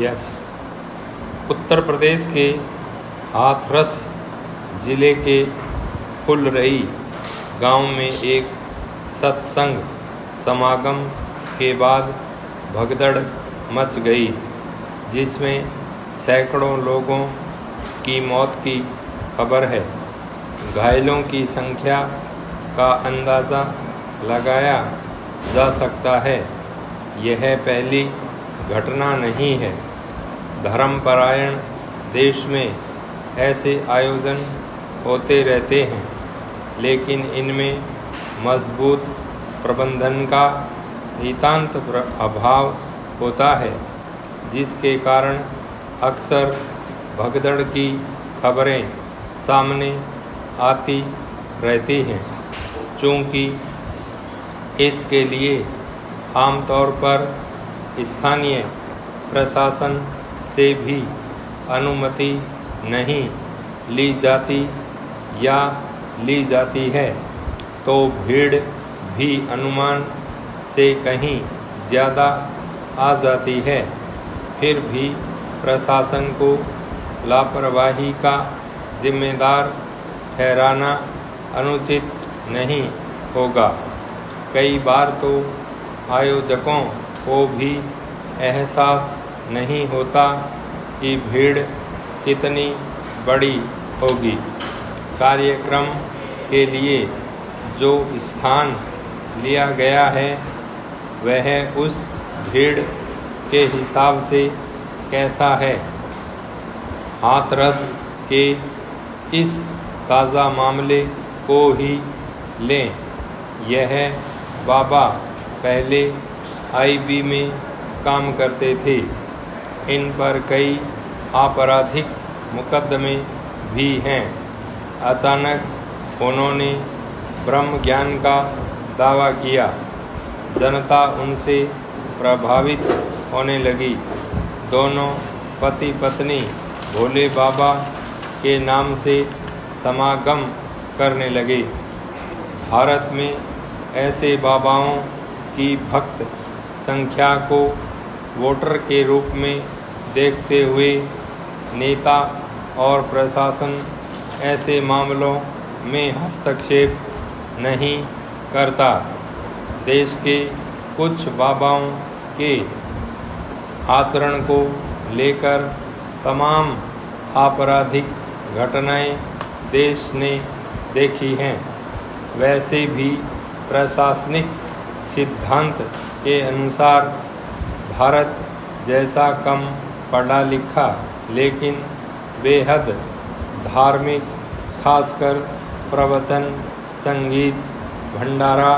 Yes. Uttar Pradesh के हाथरस ज़िले के फुलरई गांव में एक सत्संग समागम के बाद भगदड़ मच गई, जिसमें सैकड़ों लोगों की मौत की खबर है। घायलों की संख्या का अंदाज़ा लगाया जा सकता है। यह पहली घटना नहीं है। धर्मपरायण देश में ऐसे आयोजन होते रहते हैं, लेकिन इनमें मजबूत प्रबंधन का नितांत अभाव होता है, जिसके कारण अक्सर भगदड़ की खबरें सामने आती रहती हैं। चूँकि इसके लिए आमतौर पर स्थानीय प्रशासन से भी अनुमति नहीं ली जाती या ली जाती है, तो भीड़ भी अनुमान से कहीं ज़्यादा आ जाती है। फिर भी प्रशासन को लापरवाही का जिम्मेदार ठहराना अनुचित नहीं होगा। कई बार तो आयोजकों को भी एहसास नहीं होता कि भीड़ कितनी बड़ी होगी। कार्यक्रम के लिए जो स्थान लिया गया है, वह उस भीड़ के हिसाब से कैसा है। हाथरस के इस ताज़ा मामले को ही लें। यह बाबा पहले आईबी में काम करते थे। इन पर कई आपराधिक मुकदमे भी हैं। अचानक उन्होंने ब्रह्म ज्ञान का दावा किया। जनता उनसे प्रभावित होने लगी। दोनों पति पत्नी भोले बाबा के नाम से समागम करने लगे। भारत में ऐसे बाबाओं की भक्त संख्या को वोटर के रूप में देखते हुए नेता और प्रशासन ऐसे मामलों में हस्तक्षेप नहीं करता। देश के कुछ बाबाओं के आचरण को लेकर तमाम आपराधिक घटनाएं देश ने देखी हैं। वैसे भी प्रशासनिक सिद्धांत के अनुसार भारत जैसा कम पढ़ा लिखा लेकिन बेहद धार्मिक, खासकर प्रवचन, संगीत, भंडारा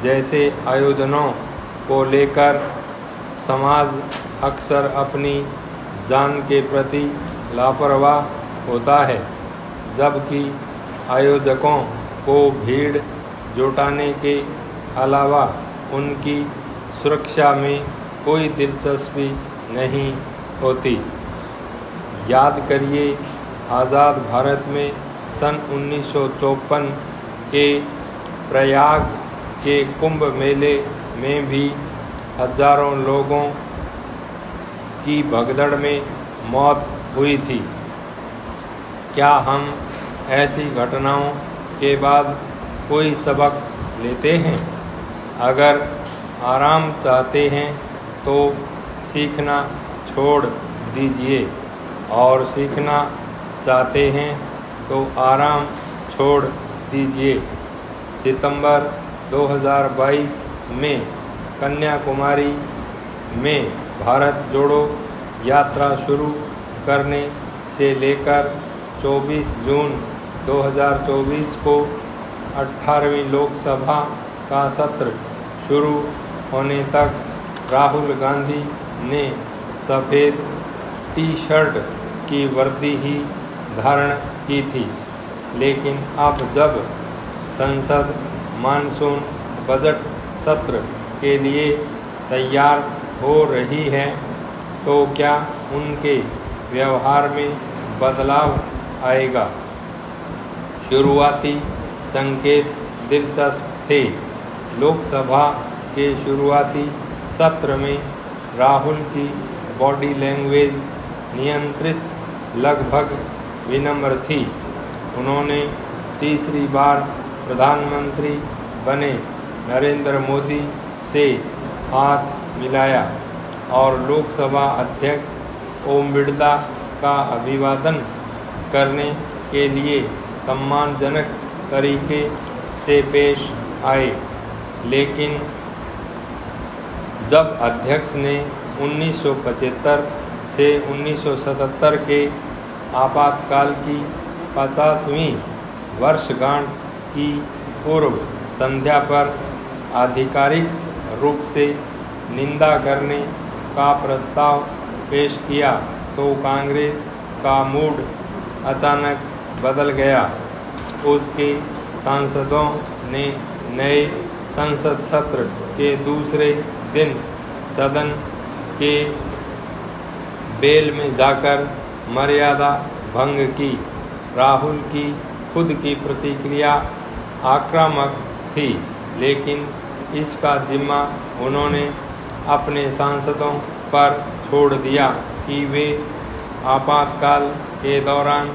जैसे आयोजनों को लेकर समाज अक्सर अपनी जान के प्रति लापरवाह होता है, जबकि आयोजकों को भीड़ जुटाने के अलावा उनकी सुरक्षा में कोई दिलचस्पी नहीं होती। याद करिए, आज़ाद भारत में सन 1954 के प्रयाग के कुंभ मेले में भी हजारों लोगों की भगदड़ में मौत हुई थी। क्या हम ऐसी घटनाओं के बाद कोई सबक लेते हैं? अगर आराम चाहते हैं तो सीखना छोड़ दीजिए, और सीखना चाहते हैं तो आराम छोड़ दीजिए। सितंबर 2022 में कन्याकुमारी में भारत जोड़ो यात्रा शुरू करने से लेकर 24 जून 2024 को 18वीं लोकसभा का सत्र शुरू होने तक राहुल गांधी ने सफ़ेद टी-शर्ट की वर्दी ही धारण की थी। लेकिन अब जब संसद मानसून बजट सत्र के लिए तैयार हो रही है, तो क्या उनके व्यवहार में बदलाव आएगा? शुरुआती संकेत दिलचस्प थे। लोकसभा के शुरुआती सत्र में राहुल की बॉडी लैंग्वेज नियंत्रित लगभग विनम्र थी। उन्होंने तीसरी बार प्रधानमंत्री बने नरेंद्र मोदी से हाथ मिलाया और लोकसभा अध्यक्ष ओम बिड़ला का अभिवादन करने के लिए सम्मानजनक तरीके से पेश आए। लेकिन जब अध्यक्ष ने 1975 से 1977 के आपातकाल की 50वीं वर्षगांठ की पूर्व संध्या पर आधिकारिक रूप से निंदा करने का प्रस्ताव पेश किया तो कांग्रेस का मूड अचानक बदल गया। उसके सांसदों ने नए संसद सत्र के दूसरे दिन सदन के बेल में जाकर मर्यादा भंग की। राहुल की खुद की प्रतिक्रिया आक्रामक थी, लेकिन इसका जिम्मा उन्होंने अपने सांसदों पर छोड़ दिया कि वे आपातकाल के दौरान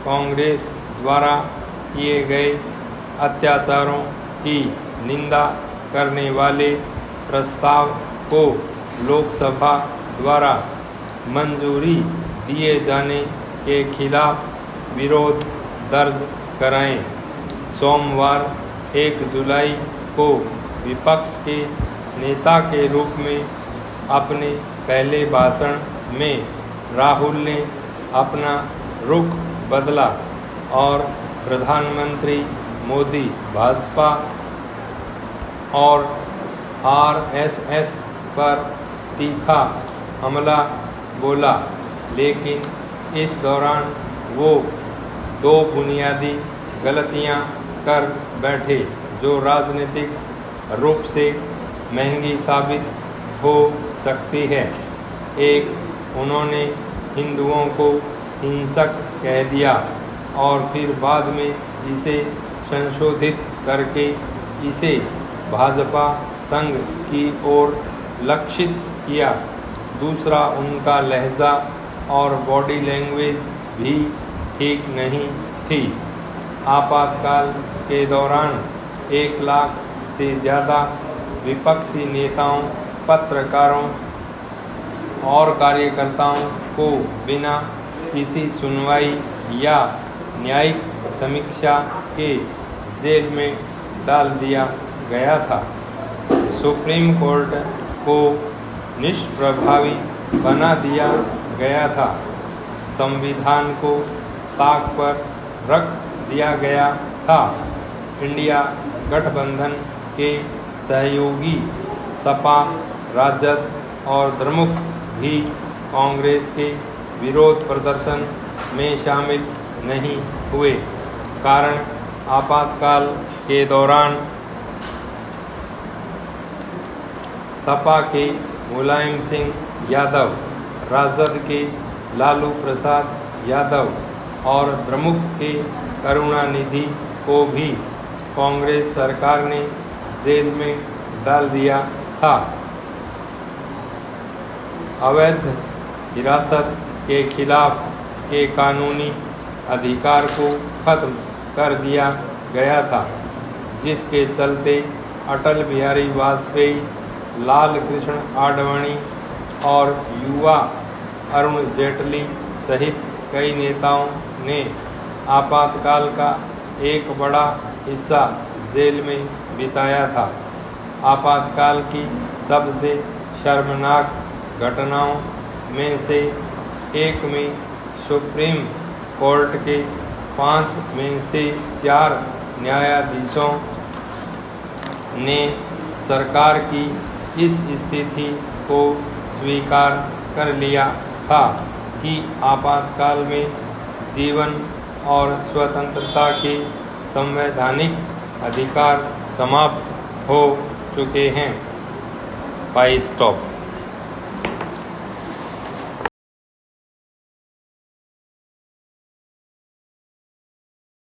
कांग्रेस द्वारा किए गए अत्याचारों की निंदा करने वाले प्रस्ताव को लोकसभा द्वारा मंजूरी दिए जाने के खिलाफ विरोध दर्ज कराएं। सोमवार 1 जुलाई को विपक्ष के नेता के रूप में अपने पहले भाषण में राहुल ने अपना रुख बदला और प्रधानमंत्री मोदी, भाजपा और आरएसएस पर तीखा हमला बोला। लेकिन इस दौरान वो दो बुनियादी गलतियां कर बैठे जो राजनीतिक रूप से महंगी साबित हो सकती है। एक, उन्होंने हिंदुओं को हिंसक कह दिया और फिर बाद में इसे संशोधित करके इसे भाजपा संघ की ओर लक्षित किया। दूसरा, उनका लहजा और बॉडी लैंग्वेज भी ठीक नहीं थी। आपातकाल के दौरान 1 लाख से ज़्यादा विपक्षी नेताओं, पत्रकारों और कार्यकर्ताओं को बिना किसी सुनवाई या न्यायिक समीक्षा के जेल में डाल दिया गया था। सुप्रीम कोर्ट को निष्प्रभावी बना दिया गया था। संविधान को ताक पर रख दिया गया था। इंडिया गठबंधन के सहयोगी सपा, राजद और द्रमुक भी कांग्रेस के विरोध प्रदर्शन में शामिल नहीं हुए। कारण आपातकाल के दौरान सपा के मुलायम सिंह यादव, राजद के लालू प्रसाद यादव और द्रमुक के करुणानिधि को भी कांग्रेस सरकार ने जेल में डाल दिया था। अवैध हिरासत के खिलाफ के कानूनी अधिकार को खत्म कर दिया गया था, जिसके चलते अटल बिहारी वाजपेयी, लाल कृष्ण आडवाणी और युवा अरुण जेटली सहित कई नेताओं ने आपातकाल का एक बड़ा हिस्सा जेल में बिताया था। आपातकाल की सबसे शर्मनाक घटनाओं में से एक में सुप्रीम कोर्ट के 5 में से 4 न्यायाधीशों ने सरकार की इस स्थिति को स्वीकार कर लिया था कि आपातकाल में जीवन और स्वतंत्रता के संवैधानिक अधिकार समाप्त हो चुके हैं। 5 स्टॉप।